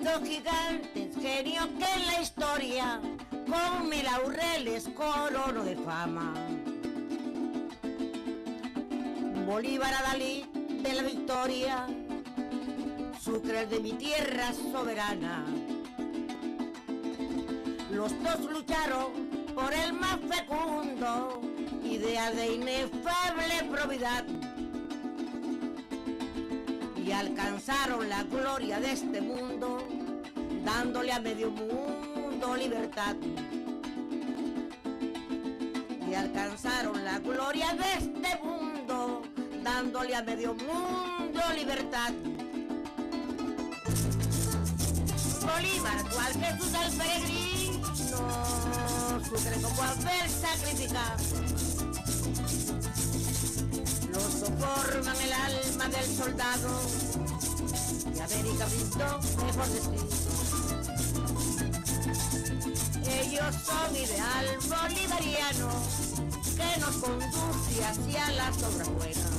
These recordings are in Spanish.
Dos gigantes, genios que en la historia con mil laureles corono de fama. Bolívar a Dalí de la victoria, Sucre de mi tierra soberana. Los dos lucharon por el más fecundo ideal de inefable probidad y alcanzaron la gloria de este mundo, dándole a medio mundo libertad. Y alcanzaron la gloria de este mundo, dándole a medio mundo libertad. Bolívar, cual Jesús el peregrino, Sucre como haber sacrificado. Los dos forman el alma del soldado y América brindó mejor destino. Ellos son ideal bolivariano que nos conduce hacia las obras buenas.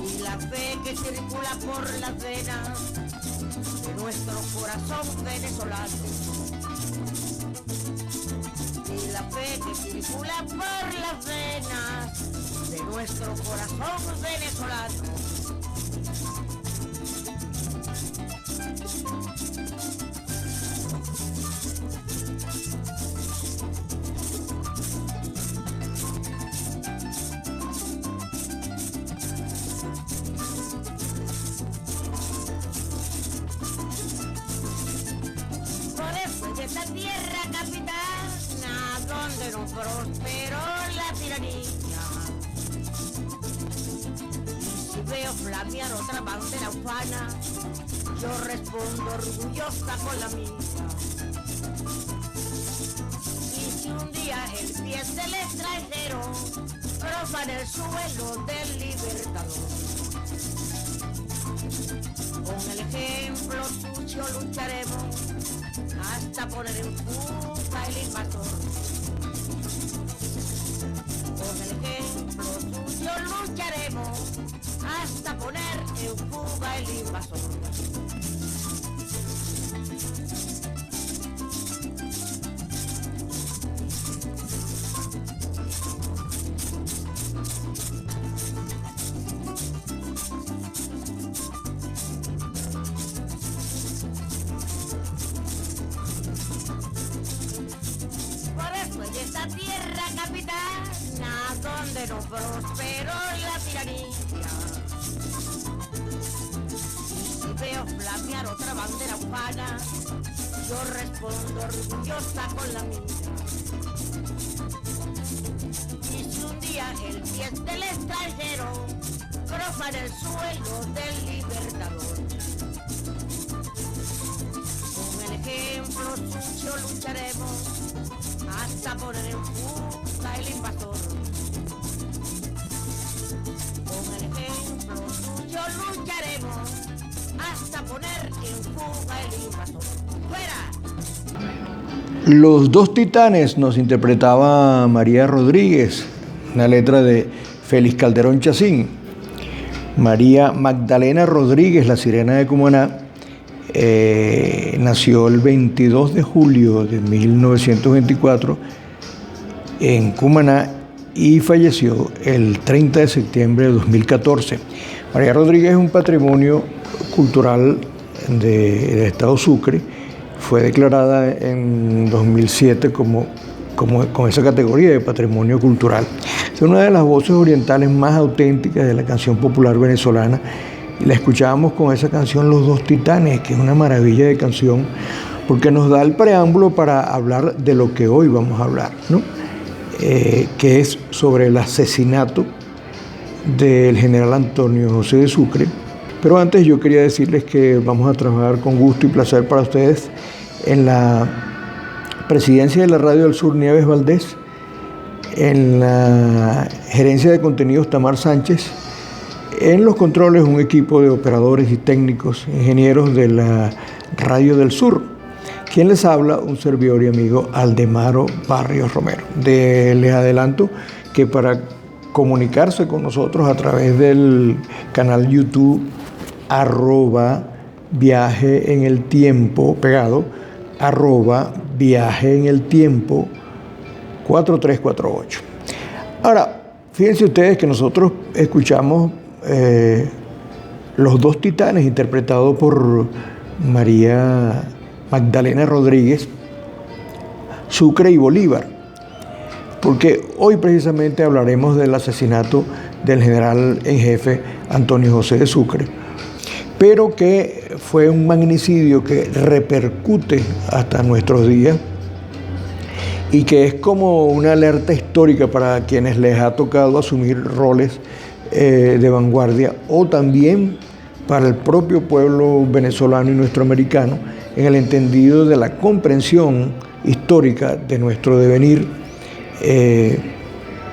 Y la fe que circula por las venas de nuestro corazón venezolano. Y la fe que circula por las venas de nuestro corazón venezolano. Esta tierra capitana donde no prosperó la tiranía. Y si veo flamear otra bandera ufana, yo respondo orgullosa con la mía. Y si un día el pie del extranjero profana el suelo del libertador, con el ejemplo suyo lucharemos hasta poner en fuga el invasor. Con el ejemplo suyo lucharemos hasta poner en fuga el invasor. Esta tierra capitana donde no prosperó la tiranía. Y si veo flamear otra bandera ufana, yo respondo orgullosa con la mía. Y si un día el pie del extranjero profana el suelo del libertador, con el ejemplo suyo lucharemos hasta poner en fuga el invasor. Con el ejemplo suyo lucharemos hasta poner en fuga el invasor. ¡Fuera! Los dos titanes nos interpretaba María Rodríguez, una letra de Félix Calderón Chacín. María Magdalena Rodríguez, la sirena de Cumaná, nació el 22 de julio de 1924 en Cumaná y falleció el 30 de septiembre de 2014. María Rodríguez es un patrimonio cultural del estado Sucre. Fue declarada en 2007 con esa categoría de patrimonio cultural. Es una de las voces orientales más auténticas de la canción popular venezolana. Y la escuchábamos con esa canción Los Dos Titanes, que es una maravilla de canción, porque nos da el preámbulo para hablar de lo que hoy vamos a hablar, ¿no? Que es sobre el asesinato del general Antonio José de Sucre. Pero antes yo quería decirles que vamos a trabajar con gusto y placer para ustedes en la presidencia de la Radio del Sur, Nieves Valdés, en la gerencia de contenidos, Tamar Sánchez, en los controles un equipo de operadores y técnicos, ingenieros de la Radio del Sur. Quien les habla, un servidor y amigo, Aldemaro Barrios Romero. Les adelanto que para comunicarse con nosotros a través del canal YouTube viaje en el tiempo, pegado, @viaje en el tiempo 4348. Ahora, fíjense ustedes que nosotros escuchamos Los dos titanes, interpretados por María Magdalena Rodríguez, Sucre y Bolívar, porque hoy precisamente hablaremos del asesinato del general en jefe Antonio José de Sucre, pero que fue un magnicidio que repercute hasta nuestros días y que es como una alerta histórica para quienes les ha tocado asumir roles de vanguardia, o también para el propio pueblo venezolano y nuestro americano, en el entendido de la comprensión histórica de nuestro devenir,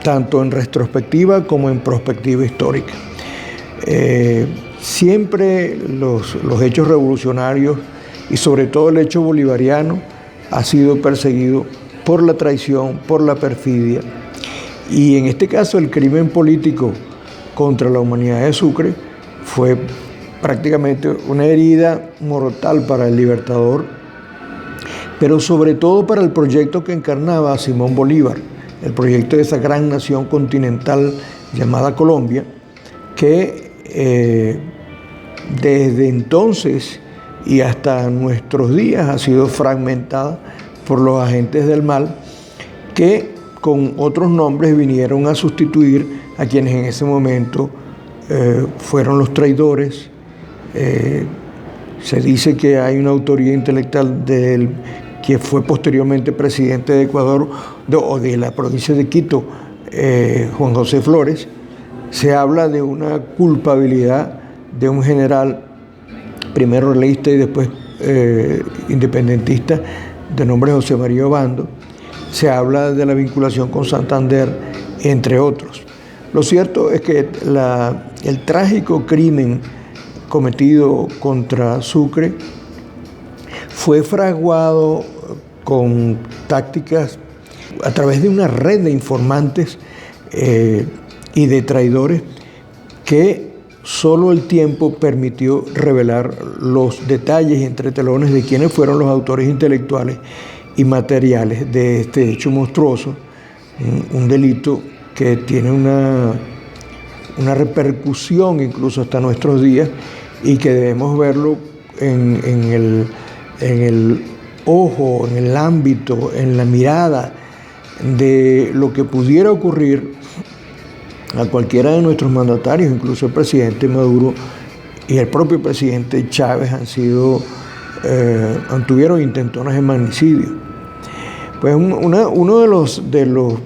tanto en retrospectiva como en prospectiva histórica. Siempre los hechos revolucionarios y sobre todo el hecho bolivariano ha sido perseguido por la traición, por la perfidia, y en este caso el crimen político contra la humanidad de Sucre fue prácticamente una herida mortal para el Libertador, pero sobre todo para el proyecto que encarnaba Simón Bolívar, el proyecto de esa gran nación continental llamada Colombia, que desde entonces y hasta nuestros días ha sido fragmentada por los agentes del mal, que con otros nombres vinieron a sustituir a quienes en ese momento fueron los traidores. Se dice que hay una autoría intelectual del que fue posteriormente presidente de Ecuador o de la provincia de Quito, Juan José Flores. Se habla de una culpabilidad de un general, primero realista y después independentista, de nombre José María Obando. Se habla de la vinculación con Santander, entre otros. Lo cierto es que el trágico crimen cometido contra Sucre fue fraguado con tácticas a través de una red de informantes y de traidores que solo el tiempo permitió revelar los detalles y entretelones de quiénes fueron los autores intelectuales y materiales de este hecho monstruoso, un delito que tiene una repercusión incluso hasta nuestros días, y que debemos verlo en el ojo, en el ámbito, en la mirada de lo que pudiera ocurrir a cualquiera de nuestros mandatarios. Incluso el presidente Maduro y el propio presidente Chávez tuvieron intentonas de magnicidio. Pues uno de los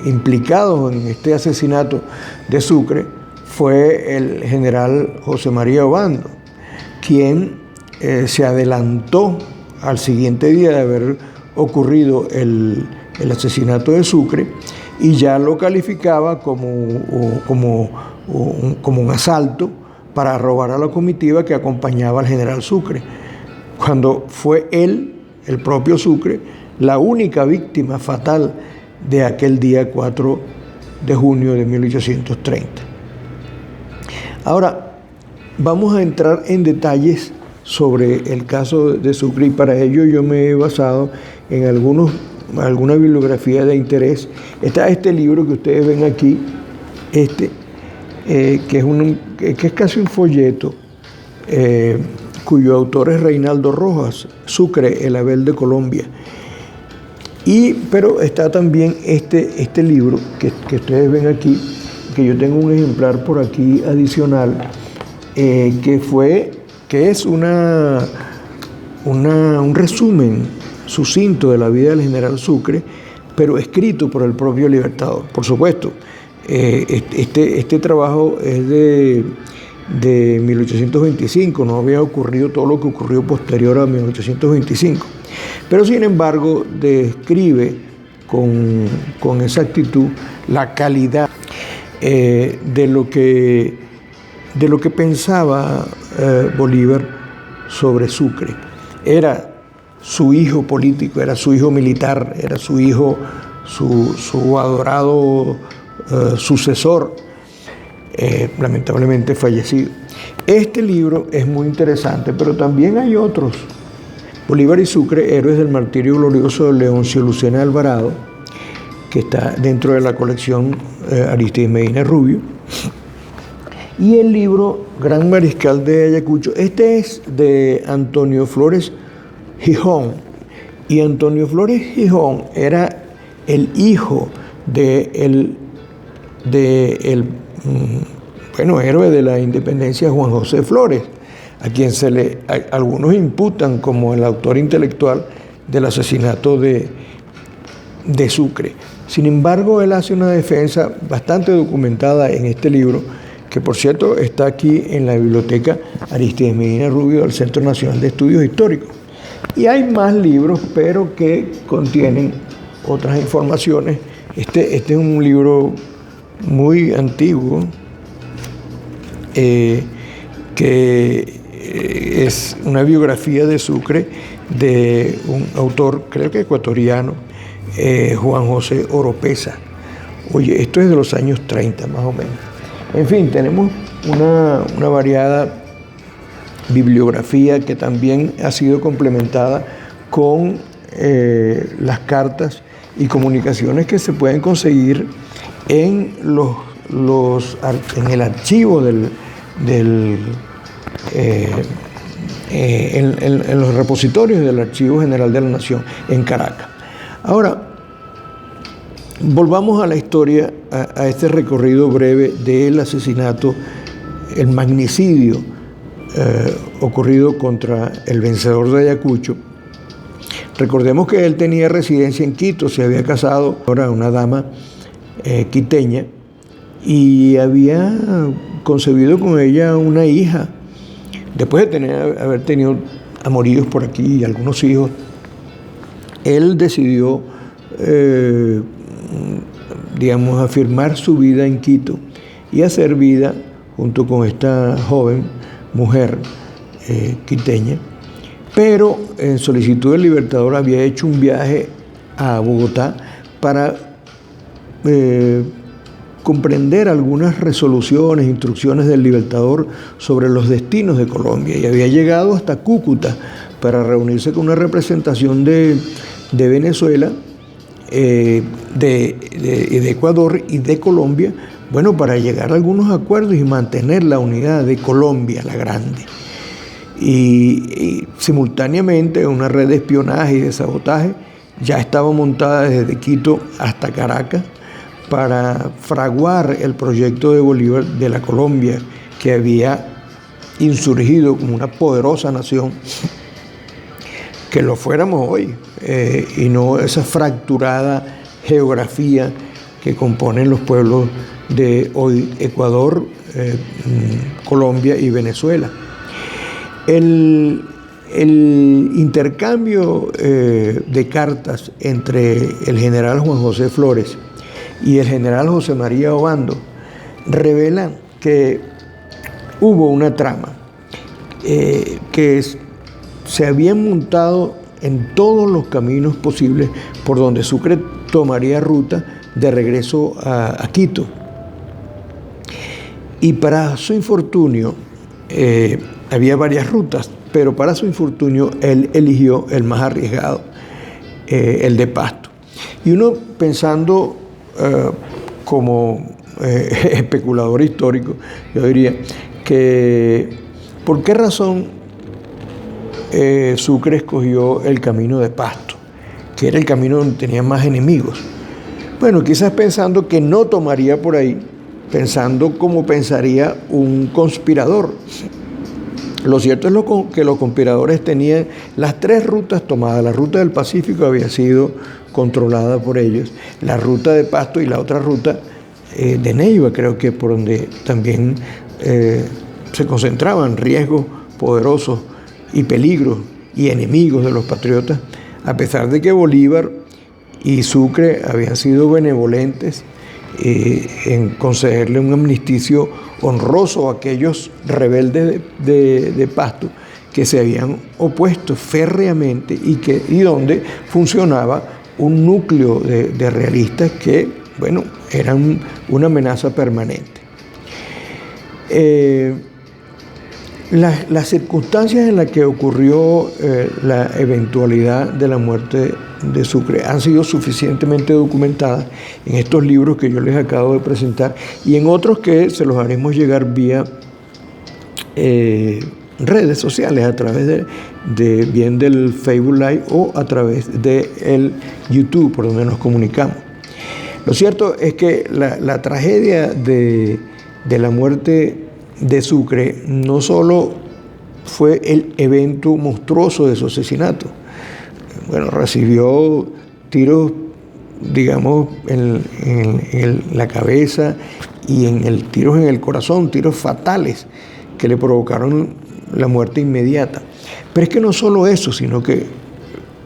implicados en este asesinato de Sucre fue el general José María Obando, quien se adelantó al siguiente día de haber ocurrido el asesinato de Sucre, y ya lo calificaba como un asalto para robar a la comitiva que acompañaba al general Sucre, cuando fue él, el propio Sucre, la única víctima fatal de aquel día 4 de junio de 1830. Ahora, vamos a entrar en detalles sobre el caso de Sucre, y para ello yo me he basado en alguna bibliografía de interés. Está este libro que ustedes ven aquí, que es casi un folleto, cuyo autor es Reinaldo Rojas, Sucre, el Abel de Colombia. Pero está también este libro que ustedes ven aquí, que yo tengo un ejemplar por aquí adicional, que es un resumen sucinto de la vida del general Sucre, pero escrito por el propio Libertador. Por supuesto, este trabajo es de 1825, no había ocurrido todo lo que ocurrió posterior a 1825. Pero sin embargo describe con exactitud la calidad de lo que pensaba Bolívar sobre Sucre. Era su hijo político, era su hijo militar, era su hijo, su adorado sucesor, lamentablemente fallecido. Este libro es muy interesante, pero también hay otros. Bolívar y Sucre, héroes del martirio glorioso de Leoncio Lucena Alvarado, que está dentro de la colección Aristides Medina Rubio. Y el libro Gran Mariscal de Ayacucho, este es de Antonio Flores Gijón. Y Antonio Flores Gijón era el hijo del héroe de la independencia, Juan José Flores, a quien algunos imputan como el autor intelectual del asesinato de Sucre. Sin embargo, él hace una defensa bastante documentada en este libro, que por cierto está aquí en la biblioteca Aristides Medina Rubio del Centro Nacional de Estudios Históricos. Y hay más libros, pero que contienen otras informaciones. Este es un libro muy antiguo, que es una biografía de Sucre de un autor, creo que ecuatoriano, Juan José Oropesa. Oye, esto es de los años 30 más o menos. En fin, tenemos una variada bibliografía que también ha sido complementada con las cartas y comunicaciones que se pueden conseguir en el archivo en los repositorios del Archivo General de la Nación en Caracas. Ahora, volvamos a la historia, a este recorrido breve del asesinato, el magnicidio ocurrido contra el vencedor de Ayacucho. Recordemos que él tenía residencia en Quito, se había casado ahora una dama quiteña y había concebido con ella una hija. Después de haber tenido amoríos por aquí y algunos hijos, él decidió afirmar su vida en Quito y hacer vida junto con esta joven mujer quiteña, pero en solicitud del Libertador había hecho un viaje a Bogotá para comprender algunas resoluciones, instrucciones del Libertador sobre los destinos de Colombia, y había llegado hasta Cúcuta para reunirse con una representación de Venezuela, de Ecuador y de Colombia, para llegar a algunos acuerdos y mantener la unidad de Colombia, la grande. Y simultáneamente una red de espionaje y de sabotaje ya estaba montada desde Quito hasta Caracas para fraguar el proyecto de Bolívar de la Colombia, que había insurgido como una poderosa nación, que lo fuéramos hoy, y no esa fracturada geografía que componen los pueblos de hoy Ecuador, Colombia y Venezuela. El intercambio de cartas entre el general Juan José Flores y el general José María Obando revelan que hubo una trama que se habían montado en todos los caminos posibles por donde Sucre tomaría ruta de regreso a Quito. Y para su infortunio, había varias rutas, pero para su infortunio él eligió el más arriesgado, el de Pasto. Y uno pensando como especulador histórico, yo diría que ¿por qué razón Sucre escogió el camino de Pasto, que era el camino donde tenía más enemigos? Bueno, quizás pensando que no tomaría por ahí, pensando como pensaría un conspirador. Lo cierto es que los conspiradores tenían las tres rutas tomadas. La ruta del Pacífico había sido controlada por ellos, la ruta de Pasto y la otra ruta de Neiva, creo que por donde también se concentraban riesgos poderosos y peligros y enemigos de los patriotas, a pesar de que Bolívar y Sucre habían sido benevolentes en concederle un amnisticio honroso a aquellos rebeldes de Pasto que se habían opuesto férreamente y donde funcionaba un núcleo de realistas que, eran una amenaza permanente. Las circunstancias en las que ocurrió la eventualidad de la muerte de Sucre han sido suficientemente documentadas en estos libros que yo les acabo de presentar y en otros que se los haremos llegar vía redes sociales, a través de bien del Facebook Live o a través del YouTube, por donde nos comunicamos. Lo cierto es que la tragedia de la muerte de Sucre no solo fue el evento monstruoso de su asesinato. Bueno, recibió tiros, digamos, en la cabeza y tiros en el corazón, tiros fatales que le provocaron la muerte inmediata. Pero es que no solo eso, sino que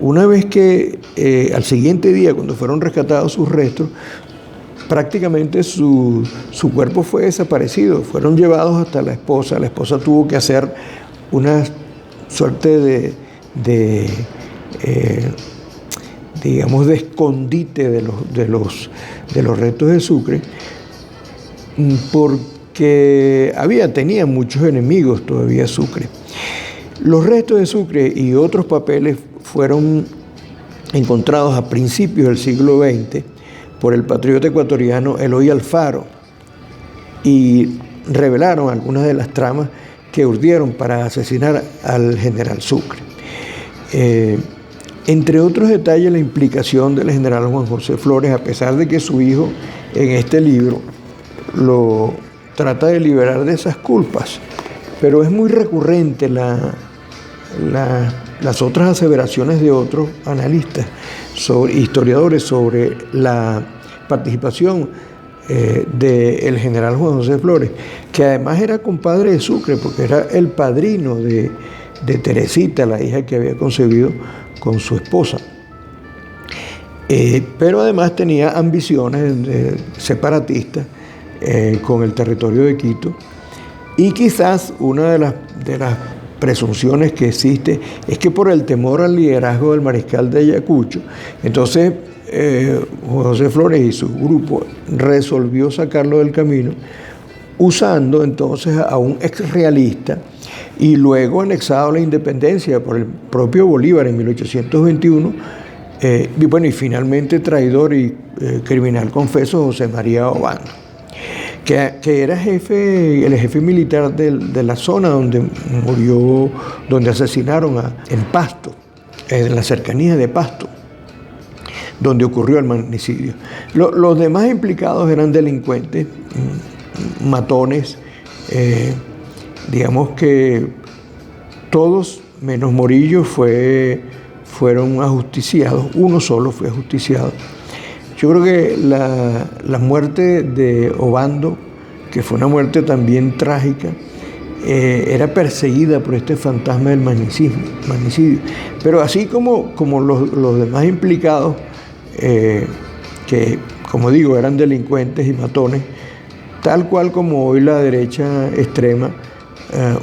una vez que al siguiente día, cuando fueron rescatados sus restos, prácticamente su cuerpo fue desaparecido. Fueron llevados hasta la esposa. La esposa tuvo que hacer una suerte digamos, de escondite de los restos de Sucre, porque tenía muchos enemigos todavía Sucre. Los restos de Sucre y otros papeles fueron encontrados a principios del siglo XX por el patriota ecuatoriano Eloy Alfaro y revelaron algunas de las tramas que urdieron para asesinar al general Sucre. Entre otros detalles, la implicación del general Juan José Flores, a pesar de que su hijo en este libro lo trata de liberar de esas culpas, pero es muy recurrente las otras aseveraciones de otros analistas, historiadores, sobre la participación del general Juan José Flores, que además era compadre de Sucre, porque era el padrino de Teresita, la hija que había concebido con su esposa. Pero además tenía ambiciones separatistas con el territorio de Quito, y quizás una de las presunciones que existe es que por el temor al liderazgo del mariscal de Ayacucho, entonces Juan José Flores y su grupo resolvió sacarlo del camino, usando entonces a un exrealista y luego anexado a la independencia por el propio Bolívar en 1821, y finalmente traidor y criminal confeso José María Obando, que era el jefe militar de la zona donde murió, donde asesinaron en Pasto, en las cercanías de Pasto, donde ocurrió el magnicidio. Los demás implicados eran delincuentes, matones, digamos que todos, menos Morillo, fueron ajusticiados. Uno solo fue ajusticiado. Yo creo que la muerte de Obando, que fue una muerte también trágica, era perseguida por este fantasma del magnicidio. Pero así como los demás implicados, que, como digo, eran delincuentes y matones, tal cual como hoy la derecha extrema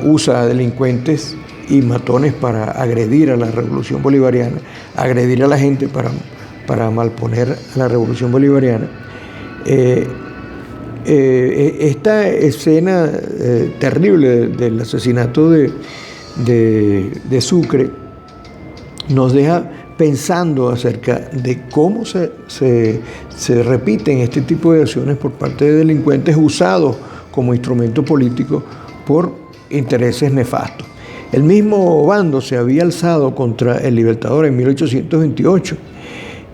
usa a delincuentes y matones para agredir a la revolución bolivariana, agredir a la gente para malponer a la revolución bolivariana. Esta escena terrible del asesinato de Sucre nos deja pensando acerca de cómo se repiten este tipo de acciones por parte de delincuentes usados como instrumento político por intereses nefastos. El mismo Obando se había alzado contra el Libertador en 1828,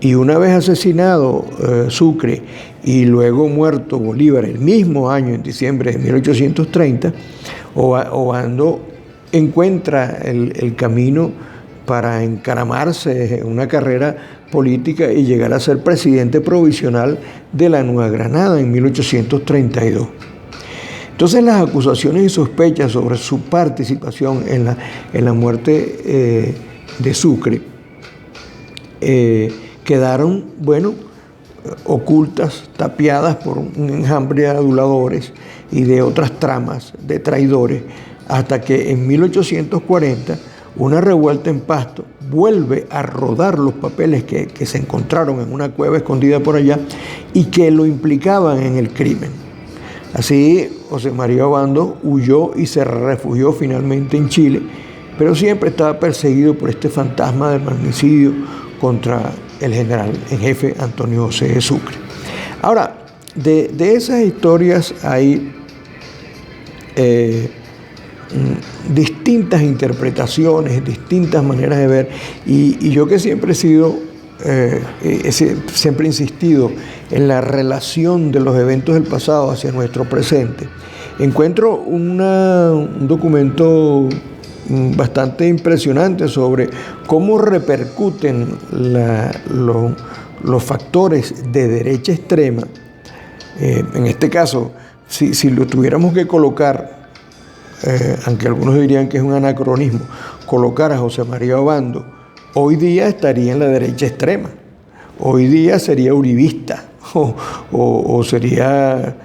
y una vez asesinado Sucre y luego muerto Bolívar el mismo año, en diciembre de 1830, Obando encuentra el camino para encaramarse en una carrera política y llegar a ser presidente provisional de la Nueva Granada en 1832. Entonces las acusaciones y sospechas sobre su participación en la muerte de Sucre quedaron, ocultas, tapiadas por un enjambre de aduladores y de otras tramas de traidores, hasta que en 1840 una revuelta en Pasto vuelve a rodar los papeles que se encontraron en una cueva escondida por allá y que lo implicaban en el crimen. Así, José María Obando huyó y se refugió finalmente en Chile, pero siempre estaba perseguido por este fantasma del magnicidio contra el general en jefe Antonio José de Sucre. Ahora, de esas historias hay distintas interpretaciones, distintas maneras de ver, y yo que siempre he sido, siempre he insistido en la relación de los eventos del pasado hacia nuestro presente, encuentro un documento bastante impresionante sobre cómo repercuten los factores de derecha extrema. En este caso, si lo tuviéramos que colocar, aunque algunos dirían que es un anacronismo, colocar a José María Obando, hoy día estaría en la derecha extrema. Hoy día sería uribista o sería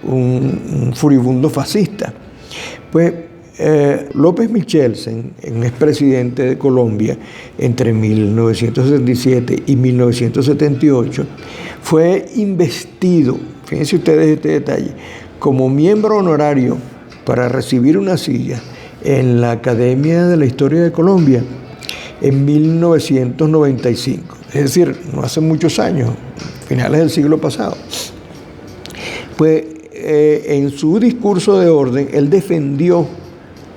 un furibundo fascista. Pues López Michelsen, un expresidente de Colombia entre 1977 y 1978, fue investido, fíjense ustedes este detalle, como miembro honorario para recibir una silla en la Academia de la Historia de Colombia en 1995, es decir, no hace muchos años, finales del siglo pasado. Pues en su discurso de orden, él defendió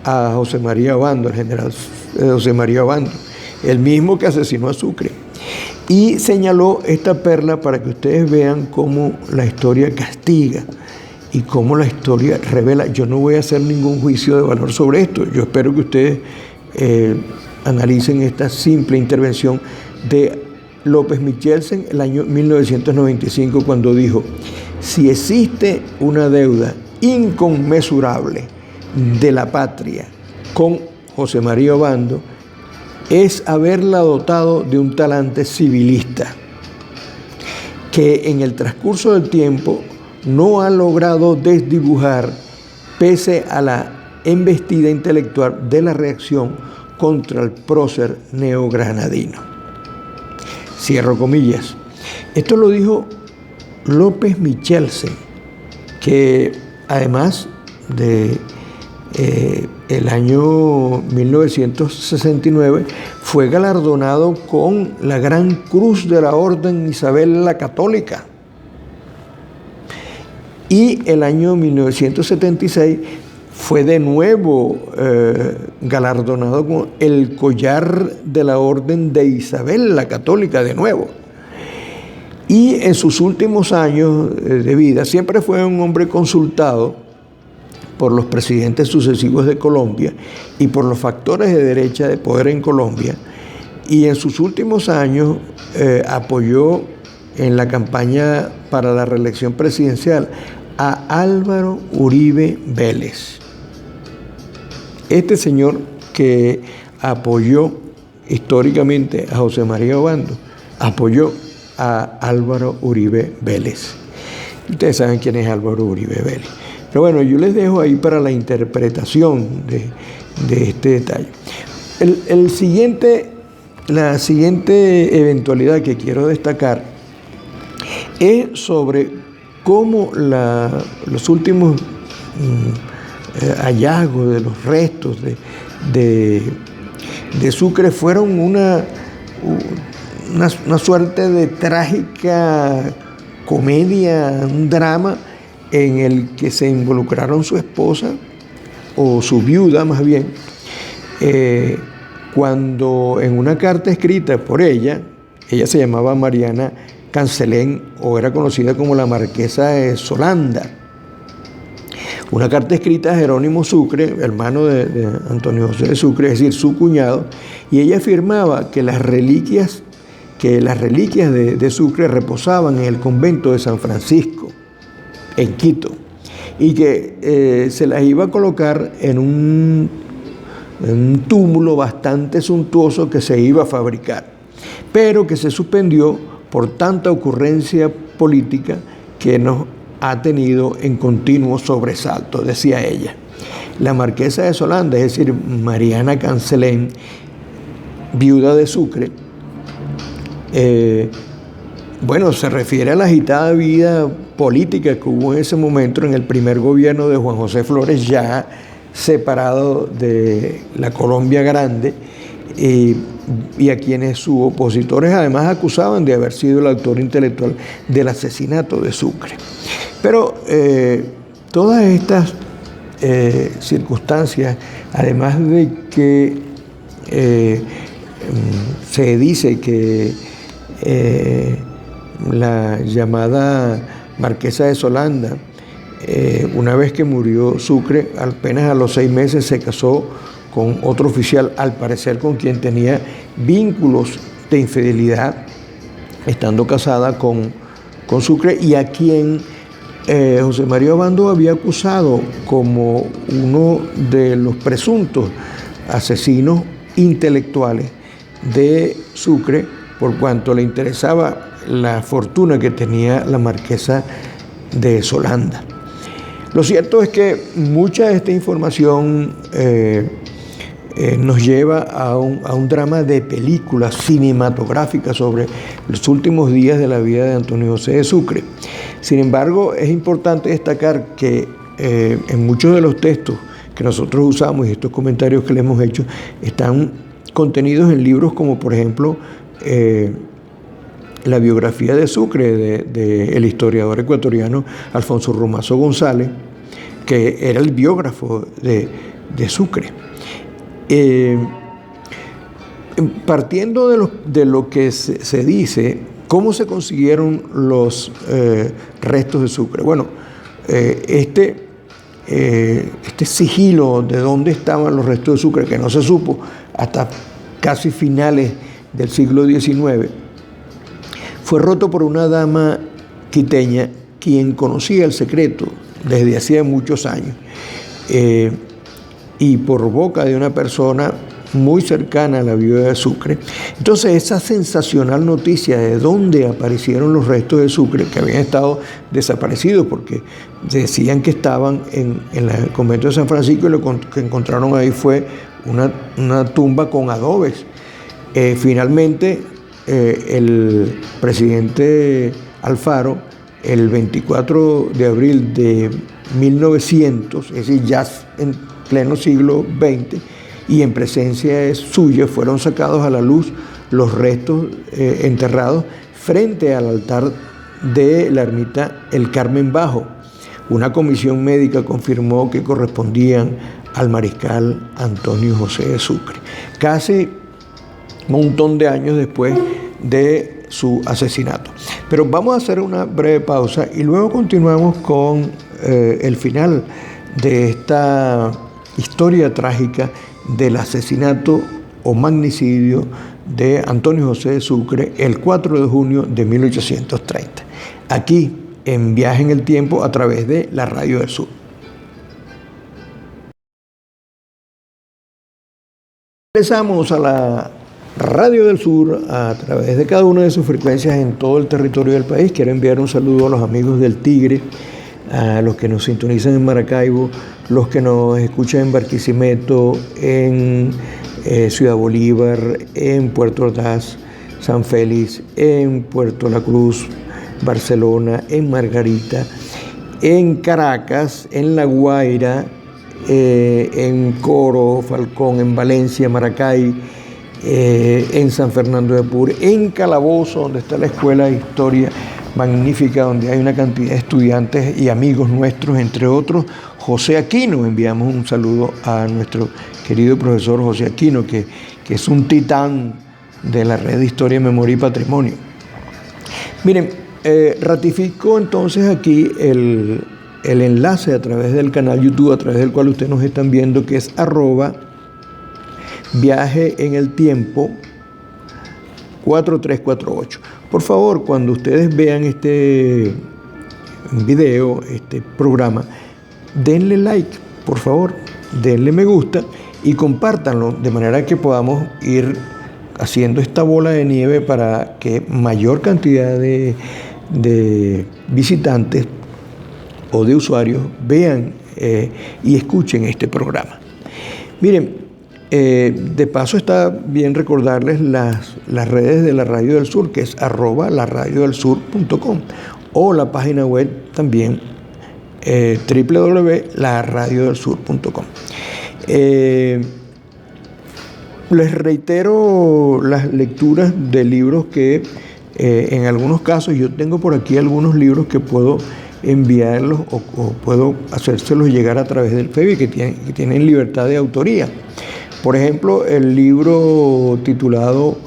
a José María Obando, el general José María Obando, el mismo que asesinó a Sucre, y señaló esta perla para que ustedes vean cómo la historia castiga y cómo la historia revela. Yo no voy a hacer ningún juicio de valor sobre esto, yo espero que ustedes analicen esta simple intervención de López Michelsen el año 1995, cuando dijo: si existe una deuda inconmensurable de la patria con José María Obando, es haberla dotado de un talante civilista que en el transcurso del tiempo no ha logrado desdibujar pese a la embestida intelectual de la reacción contra el prócer neogranadino. Cierro comillas. Esto lo dijo López Michelsen, que además de el año 1969 fue galardonado con la Gran Cruz de la Orden Isabel la Católica, y el año 1976 fue de nuevo galardonado con el Collar de la Orden de Isabel la Católica de nuevo. Y en sus últimos años de vida siempre fue un hombre consultado por los presidentes sucesivos de Colombia y por los factores de derecha de poder en Colombia, y en sus últimos años apoyó en la campaña para la reelección presidencial a Álvaro Uribe Vélez. Este señor que apoyó históricamente a José María Obando, apoyó a Álvaro Uribe Vélez. Ustedes saben quién es Álvaro Uribe Vélez. Pero bueno, yo les dejo ahí para la interpretación de este detalle. La siguiente eventualidad que quiero destacar es sobre cómo los últimos hallazgos de los restos de Sucre fueron una suerte de trágica comedia, un drama en el que se involucraron su esposa, o su viuda más bien, cuando en una carta escrita por ella se llamaba Mariana Cancelén, o era conocida como la Marquesa de Solanda, una carta escrita a Jerónimo Sucre, hermano de Antonio José de Sucre, es decir, su cuñado, y ella afirmaba que las reliquias de Sucre reposaban en el convento de San Francisco, en Quito, y que se las iba a colocar en un túmulo bastante suntuoso que se iba a fabricar, pero que se suspendió por tanta ocurrencia política que nos ha tenido en continuo sobresalto, decía ella. La Marquesa de Solanda, es decir, Mariana Cancelén, viuda de Sucre, se refiere a la agitada vida política que hubo en ese momento en el primer gobierno de Juan José Flores, ya separado de la Colombia Grande, y a quienes sus opositores además acusaban de haber sido el autor intelectual del asesinato de Sucre. Pero todas estas circunstancias, además de que se dice que la llamada Marquesa de Solanda, una vez que murió Sucre, apenas a los 6 meses se casó con otro oficial, al parecer con quien tenía vínculos de infidelidad, estando casada con Sucre, y a quien José María Obando había acusado como uno de los presuntos asesinos intelectuales de Sucre, por cuanto le interesaba la fortuna que tenía la Marquesa de Solanda. Lo cierto es que mucha de esta información nos lleva a un drama de película cinematográfica sobre los últimos días de la vida de Antonio José de Sucre. Sin embargo, es importante destacar que en muchos de los textos que nosotros usamos y estos comentarios que le hemos hecho están contenidos en libros como, por ejemplo, la biografía de Sucre del historiador ecuatoriano Alfonso Romazo González, que era el biógrafo de Sucre. Partiendo de lo que se dice, ¿cómo se consiguieron los restos de Sucre? Bueno, este sigilo de dónde estaban los restos de Sucre, que no se supo hasta casi finales del siglo XIX, fue roto por una dama quiteña quien conocía el secreto desde hacía muchos años, y por boca de una persona muy cercana a la viuda de Sucre. Entonces, esa sensacional noticia de dónde aparecieron los restos de Sucre, que habían estado desaparecidos porque decían que estaban en el convento de San Francisco, y lo que encontraron ahí fue una tumba con adobes. Finalmente, el presidente Alfaro, el 24 de abril de 1900, es decir, ya en pleno siglo XX, y en presencia suya fueron sacados a la luz los restos enterrados frente al altar de la ermita El Carmen Bajo. Una comisión médica confirmó que correspondían al mariscal Antonio José de Sucre, casi un montón de años después de su asesinato. Pero vamos a hacer una breve pausa y luego continuamos con el final de esta historia trágica del asesinato o magnicidio de Antonio José de Sucre el 4 de junio de 1830, aquí en Viaje en el Tiempo a través de la Radio del Sur. Regresamos a la Radio del Sur a través de cada una de sus frecuencias en todo el territorio del país. Quiero enviar un saludo a los amigos del Tigre, a los que nos sintonizan en Maracaibo, los que nos escuchan en Barquisimeto, en Ciudad Bolívar, en Puerto Ordaz, San Félix, en Puerto La Cruz, Barcelona, en Margarita, en Caracas, en La Guaira, en Coro, Falcón, en Valencia, Maracay, en San Fernando de Apure, en Calabozo, donde está la Escuela de Historia magnífica, donde hay una cantidad de estudiantes y amigos nuestros, entre otros José Aquino. Enviamos un saludo a nuestro querido profesor José Aquino, que es un titán de la red de Historia, Memoria y Patrimonio. Miren, ratifico entonces aquí el enlace a través del canal YouTube, a través del cual ustedes nos están viendo, que es @Viaje en el Tiempo 4348. Por favor, cuando ustedes vean este video, este programa, denle like, por favor, denle me gusta y compártanlo, de manera que podamos ir haciendo esta bola de nieve para que mayor cantidad de visitantes o de usuarios vean y escuchen este programa. Miren, de paso está bien recordarles las redes de la Radio del Sur, que es @laradiodelsur.com, o la página web también www.laradiodelsur.com. Les reitero las lecturas de libros que en algunos casos yo tengo por aquí algunos libros que puedo enviarlos o puedo hacérselos llegar a través del FEBI que tienen libertad de autoría. Por ejemplo, el libro titulado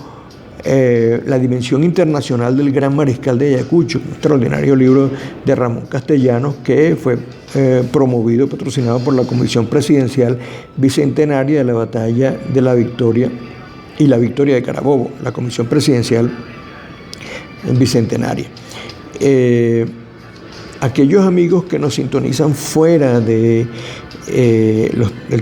La dimensión internacional del Gran Mariscal de Ayacucho, un extraordinario libro de Ramón Castellanos que fue promovido, patrocinado por la Comisión Presidencial Bicentenaria de la Batalla de la Victoria y la Victoria de Carabobo, la Comisión Presidencial Bicentenaria. Aquellos amigos que nos sintonizan fuera del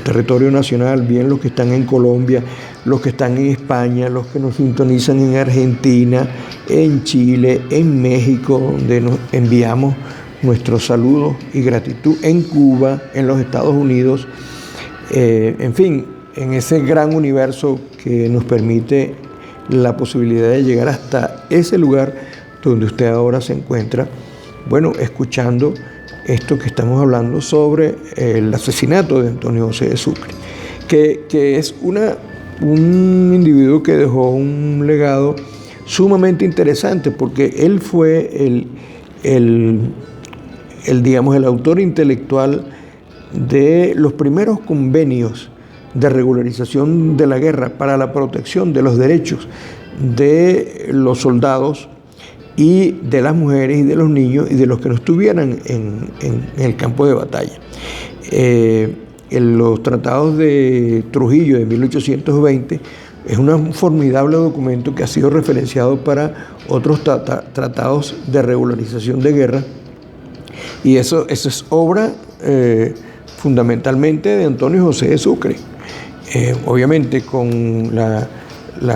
territorio nacional, bien los que están en Colombia, los que están en España, los que nos sintonizan en Argentina, en Chile, en México, donde nos enviamos nuestros saludos y gratitud, en Cuba, en los Estados Unidos, en fin, en ese gran universo que nos permite la posibilidad de llegar hasta ese lugar donde usted ahora se encuentra, bueno, escuchando esto que estamos hablando sobre el asesinato de Antonio José de Sucre, que es un individuo que dejó un legado sumamente interesante, porque él fue digamos, el autor intelectual de los primeros convenios de regularización de la guerra para la protección de los derechos de los soldados y de las mujeres y de los niños y de los que no estuvieran en el campo de batalla. En los tratados de Trujillo de 1820 es un formidable documento que ha sido referenciado para otros tratados de regularización de guerra, y eso es obra fundamentalmente de Antonio José de Sucre, obviamente con la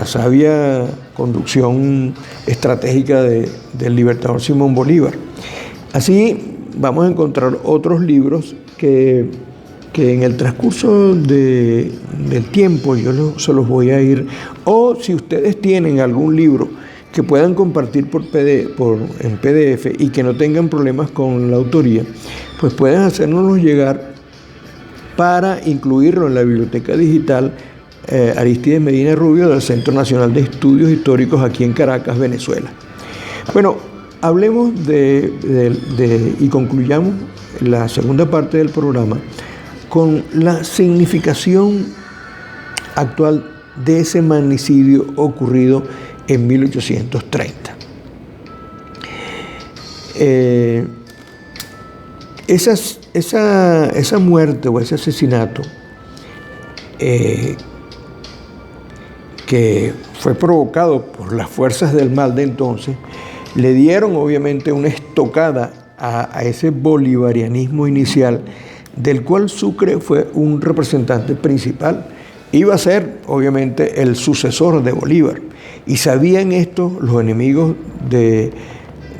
sabia conducción estratégica del libertador Simón Bolívar. Así vamos a encontrar otros libros que en el transcurso del tiempo yo se los voy a ir, o si ustedes tienen algún libro que puedan compartir en PDF y que no tengan problemas con la autoría, pues pueden hacérnoslo llegar para incluirlo en la biblioteca digital Aristides Medina Rubio del Centro Nacional de Estudios Históricos aquí en Caracas, Venezuela. Bueno, hablemos y concluyamos la segunda parte del programa con la significación actual de ese magnicidio ocurrido en 1830. Esa muerte o ese asesinato que fue provocado por las fuerzas del mal de entonces, le dieron obviamente una estocada a ese bolivarianismo inicial, del cual Sucre fue un representante principal. Iba a ser obviamente el sucesor de Bolívar, y sabían esto los enemigos de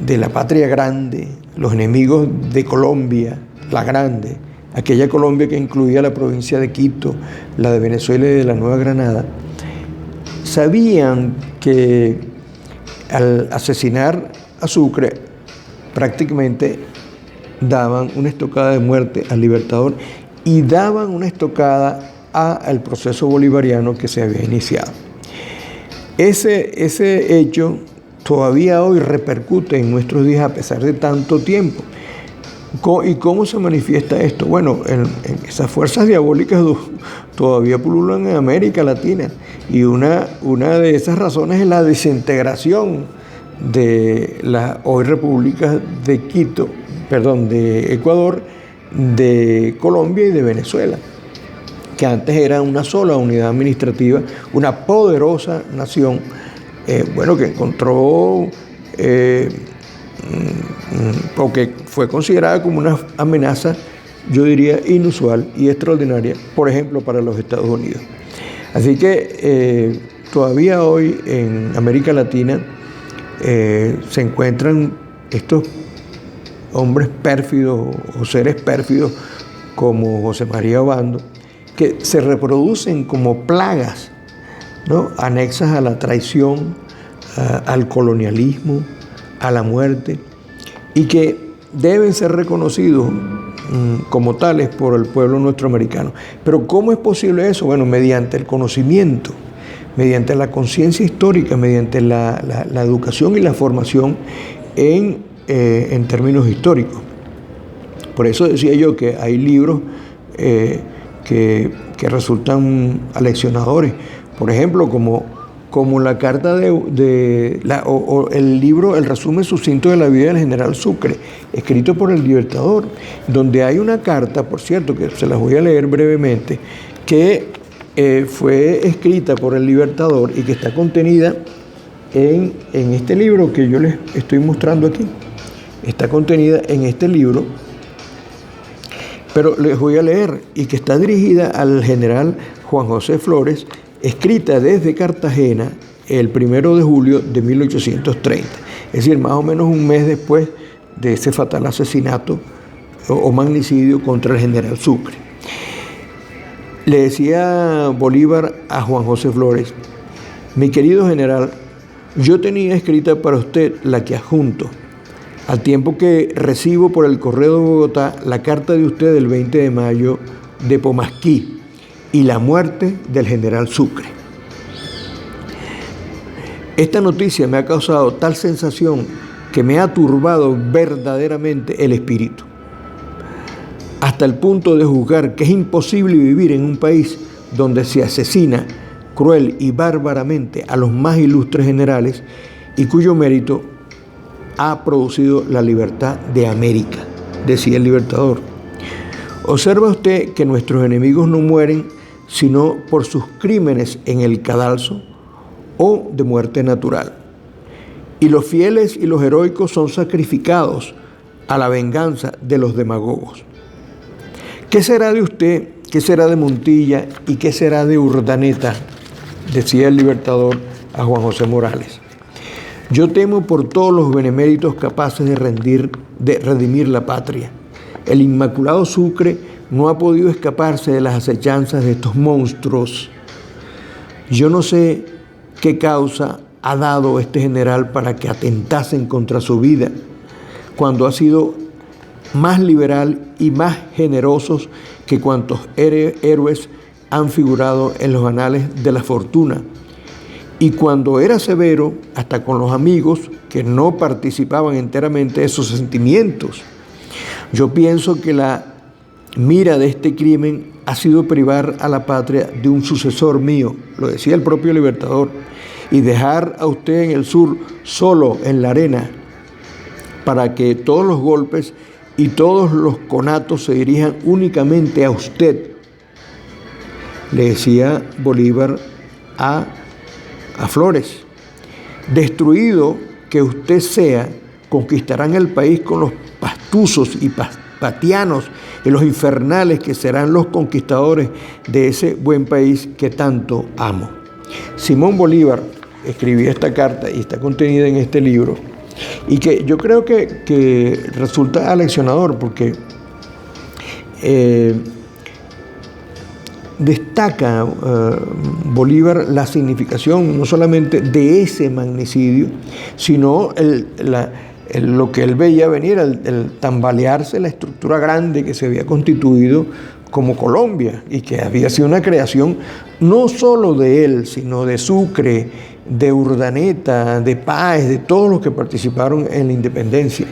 la patria grande, los enemigos de Colombia, la grande, aquella Colombia que incluía la provincia de Quito, la de Venezuela y de la Nueva Granada. Sabían que al asesinar a Sucre prácticamente daban una estocada de muerte al libertador y daban una estocada al proceso bolivariano que se había iniciado. Ese hecho todavía hoy repercute en nuestros días a pesar de tanto tiempo. ¿Y cómo se manifiesta esto? Bueno, esas fuerzas diabólicas todavía pululan en América Latina, y una de esas razones es la desintegración de las hoy repúblicas de de Ecuador, de Colombia y de Venezuela, que antes era una sola unidad administrativa, una poderosa nación, que encontró o que fue considerada como una amenaza, yo diría, inusual y extraordinaria, por ejemplo, para los Estados Unidos. Así que todavía hoy en América Latina se encuentran estos hombres pérfidos o seres pérfidos como José María Obando, que se reproducen como plagas, ¿no?, anexas a la traición, al colonialismo, a la muerte, y que deben ser reconocidos como tales por el pueblo norteamericano. Pero ¿cómo es posible eso? Bueno, mediante el conocimiento, mediante la conciencia histórica, mediante la educación y la formación en términos históricos. Por eso decía yo que hay libros que resultan aleccionadores. Por ejemplo, como la carta o el libro El resumen sucinto de la vida del general Sucre, escrito por el Libertador, donde hay una carta, por cierto, que se las voy a leer brevemente, que fue escrita por el Libertador y que está contenida en este libro que yo les estoy mostrando aquí. Está contenida en este libro, pero les voy a leer, y que está dirigida al general Juan José Flores, escrita desde Cartagena el 1 de julio de 1830, es decir, más o menos un mes después de ese fatal asesinato o magnicidio contra el general Sucre. Le decía Bolívar a Juan José Flores: mi querido general, yo tenía escrita para usted la que adjunto, al tiempo que recibo por el correo de Bogotá la carta de usted del 20 de mayo de Pomasquí y la muerte del general Sucre. Esta noticia me ha causado tal sensación que me ha turbado verdaderamente el espíritu, hasta el punto de juzgar que es imposible vivir en un país donde se asesina cruel y bárbaramente a los más ilustres generales y cuyo mérito ha producido la libertad de América, decía el Libertador. Observa usted que nuestros enemigos no mueren sino por sus crímenes en el cadalso o de muerte natural. Y los fieles y los heroicos son sacrificados a la venganza de los demagogos. ¿Qué será de usted? ¿Qué será de Montilla? ¿Y qué será de Urdaneta?, decía el Libertador a Juan José Morales. Yo temo por todos los beneméritos capaces de redimir la patria. El inmaculado Sucre no ha podido escaparse de las acechanzas de estos monstruos. Yo no sé qué causa ha dado este general para que atentasen contra su vida, cuando ha sido más liberal y más generosos que cuantos héroes han figurado en los anales de la fortuna, y cuando era severo hasta con los amigos que no participaban enteramente de sus sentimientos. Yo pienso que la mira de este crimen ha sido privar a la patria de un sucesor mío, lo decía el propio Libertador, y dejar a usted en el sur solo en la arena para que todos los golpes y todos los conatos se dirijan únicamente a usted, le decía Bolívar a Flores. Destruido que usted sea, conquistarán el país con los pastuzos y patianos y los infernales que serán los conquistadores de ese buen país que tanto amo. Simón Bolívar escribía esta carta y está contenida en este libro, y que yo creo que resulta aleccionador porque destaca Bolívar la significación no solamente de ese magnicidio, sino lo que él veía venir, el tambalearse la estructura grande que se había constituido como Colombia y que había sido una creación no solo de él, sino de Sucre, de Urdaneta, de Páez, de todos los que participaron en la independencia.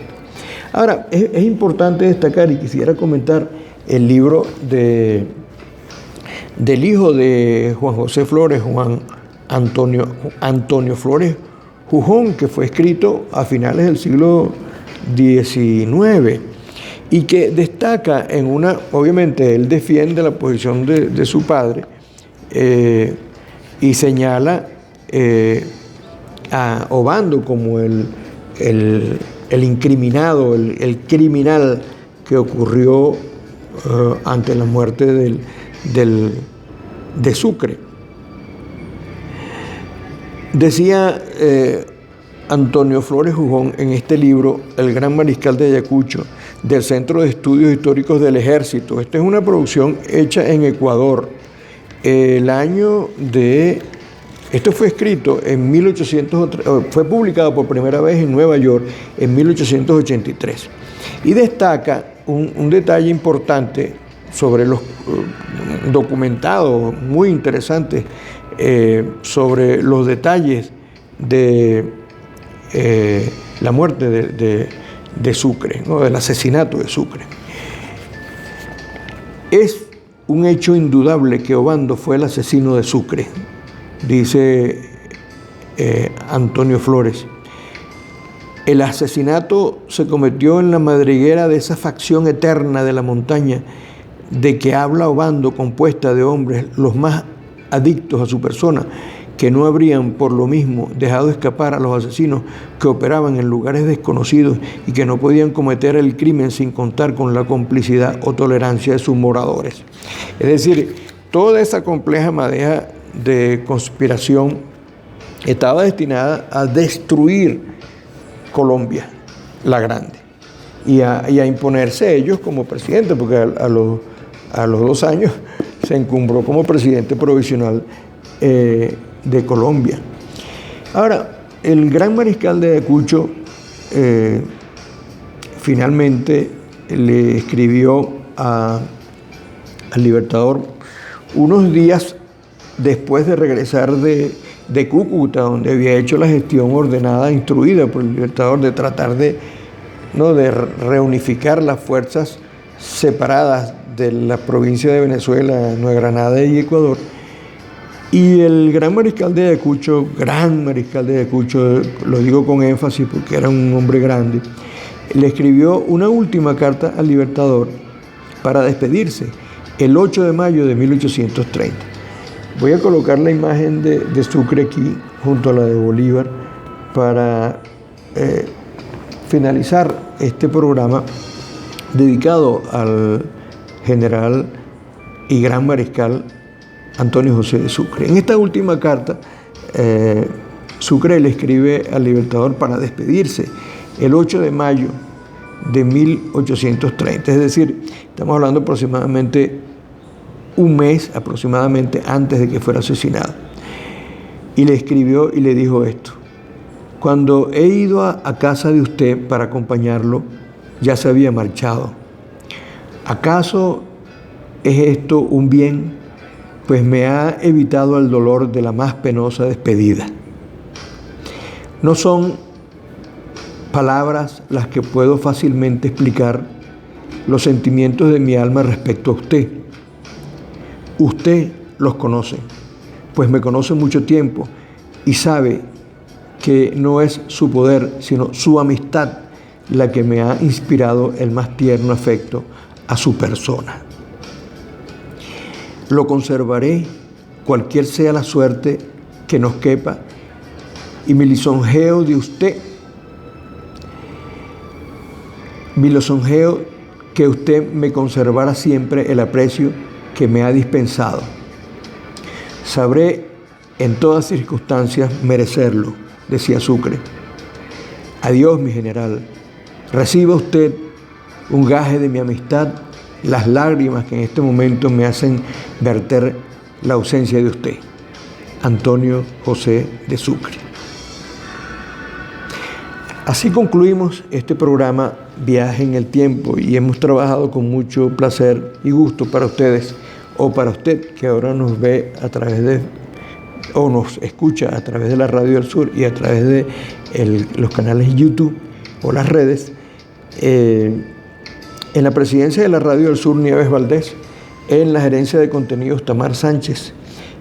Ahora, es importante destacar, y quisiera comentar el libro del hijo de Juan José Flores, Juan Antonio Flores Jujón, que fue escrito a finales del siglo XIX y que destaca obviamente él defiende la posición de su padre y señala a Obando como el incriminado, el criminal que ocurrió ante la muerte de Sucre. Decía Antonio Flores Jujón en este libro, El gran mariscal de Ayacucho, del Centro de Estudios Históricos del Ejército. Esta es una producción hecha en Ecuador. El año de Esto fue escrito en 1800, fue publicado por primera vez en Nueva York en 1883. Y destaca un detalle importante sobre los documentados, muy interesantes, sobre los detalles de la muerte de Sucre, ¿no? Del asesinato de Sucre. Es un hecho indudable que Obando fue el asesino de Sucre, dice Antonio Flores. El asesinato se cometió en la madriguera de esa facción eterna de la montaña de que habla Obando, compuesta de hombres los más adictos a su persona, que no habrían por lo mismo dejado escapar a los asesinos que operaban en lugares desconocidos y que no podían cometer el crimen sin contar con la complicidad o tolerancia de sus moradores. Es decir, toda esa compleja madeja de conspiración estaba destinada a destruir Colombia, la grande, y a imponerse ellos como presidente, porque a los 2 años se encumbró como presidente provisional de Colombia. Ahora, el gran mariscal de Ayacucho finalmente le escribió al Libertador unos días después de regresar de Cúcuta, donde había hecho la gestión ordenada, instruida por el Libertador, de tratar de reunificar las fuerzas separadas de la provincia de Venezuela, Nueva Granada y Ecuador. Y el gran mariscal de Ayacucho, lo digo con énfasis porque era un hombre grande, le escribió una última carta al Libertador para despedirse el 8 de mayo de 1830. Voy a colocar la imagen de Sucre aquí, junto a la de Bolívar, para finalizar este programa dedicado al general y gran mariscal Antonio José de Sucre. En esta última carta, Sucre le escribe al Libertador para despedirse el 8 de mayo de 1830. Es decir, estamos hablando aproximadamente un mes antes de que fuera asesinado. Y le escribió y le dijo esto: cuando he ido a casa de usted para acompañarlo, ya se había marchado. ¿Acaso es esto un bien? Pues me ha evitado el dolor de la más penosa despedida. No son palabras las que puedo fácilmente explicar los sentimientos de mi alma respecto a usted. Usted los conoce, pues me conoce mucho tiempo y sabe que no es su poder, sino su amistad la que me ha inspirado el más tierno afecto a su persona. Lo conservaré, cualquier sea la suerte que nos quepa, y mi lisonjeo de usted, mi lisonjeo que usted me conservara siempre el aprecio que me ha dispensado. Sabré en todas circunstancias merecerlo, decía Sucre. Adiós, mi general. Reciba usted un gaje de mi amistad, las lágrimas que en este momento me hacen verter la ausencia de usted. Antonio José de Sucre. Así concluimos este programa Viaje en el Tiempo, y hemos trabajado con mucho placer y gusto para ustedes, o para usted que ahora nos ve a través de, o nos escucha a través de la Radio del Sur y a través de los canales YouTube o las redes. En la presidencia de la Radio del Sur, Nieves Valdés; en la gerencia de contenidos, Tamar Sánchez;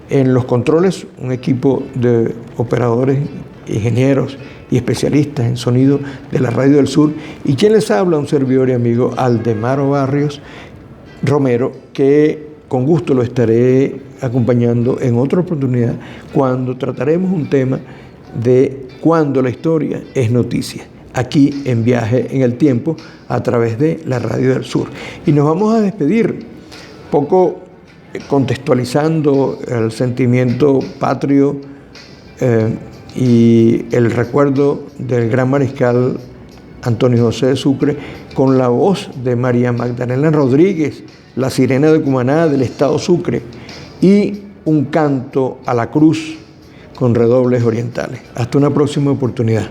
en los controles, un equipo de operadores, ingenieros y especialistas en sonido de la Radio del Sur, y quien les habla, un servidor y amigo, Aldemaro Barrios Romero, que con gusto lo estaré acompañando en otra oportunidad cuando trataremos un tema de cuando la historia es noticia, aquí en Viaje en el Tiempo a través de la Radio del Sur. Y nos vamos a despedir poco contextualizando el sentimiento patrio y el recuerdo del gran mariscal Antonio José de Sucre, con la voz de María Magdalena Rodríguez, la sirena de Cumaná del estado Sucre, y un canto a la cruz con redobles orientales. Hasta una próxima oportunidad.